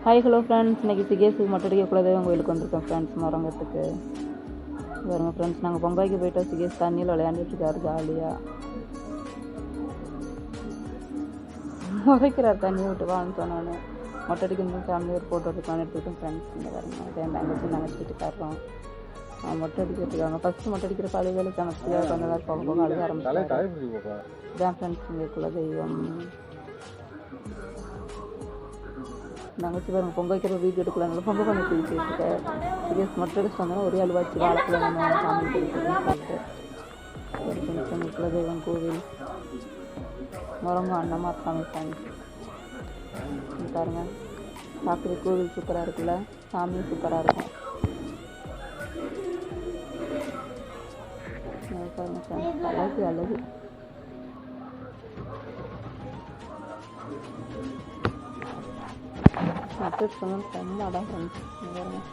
Hi hello friends, இன்றைக்கி சிகேஸுக்கு மொட்டை அடிக்க குலதெய்வம் கோயிலுக்கு வந்திருக்கோம் ஃப்ரெண்ட்ஸ். மரங்கத்துக்கு பாருங்கள் ஃப்ரெண்ட்ஸ், நாங்கள் பொம்பாய்க்கு போயிட்டோம். சிகேஸ் தண்ணியில் விளையாண்டுட்டுருக்காரு ஜாலியாக. உதைக்கிறார் தண்ணி விட்டு வான்னு சொன்னோன்னு. மொட்டை அடிக்கணும் ஃபேமிலி ஒரு ஃபோட்டோ எடுத்துக்கான்னு எடுத்துக்கிட்டோம் ஃப்ரெண்ட்ஸ். இங்கே பாருங்கள், அதே நாங்கள் வீட்டுக்காரோம் மொட்டை அடிக்கிறதுக்காங்க. ஃபஸ்ட்டு மொட்டை அடிக்கிற பழைய வேலை சமைச்சியாக கொஞ்ச நேரம் போக போக அழுக ஆரம்பிச்சாங்க. இதான் ஃப்ரெண்ட்ஸ் இங்கே குலதெய்வம். தங்கச்சி பாருங்கள் பொங்கல் வைக்கிற வீடியோ எடுக்கலாங்களா, பொங்கல் பண்ணி பேசிட்டு சிகேஸ் மொட்டை அடிச்சு வந்தோன்னா ஒரே அழுவாச்சு. வாழத்தில் நம்ம சாமி சொல்லிட்டு ஒரு ஃப்ரெண்ட்ஸ் குலதெய்வம் கோவில் முரங்கும் அண்ணமாக இருக்காங்க ஃப்ரெண்ட்ஸ். பாருங்கள், பார்க்குற கோவில் சூப்பராக இருக்குல்ல, சாமியும் சூப்பராக இருக்கும். பாருங்கள் ஃப்ரெண்ட்ஸ், அழகு அழகு. மற்ற சொன்னால் செம்ம தான் ஃப்ரெண்ட்ஸ். பாருங்கள்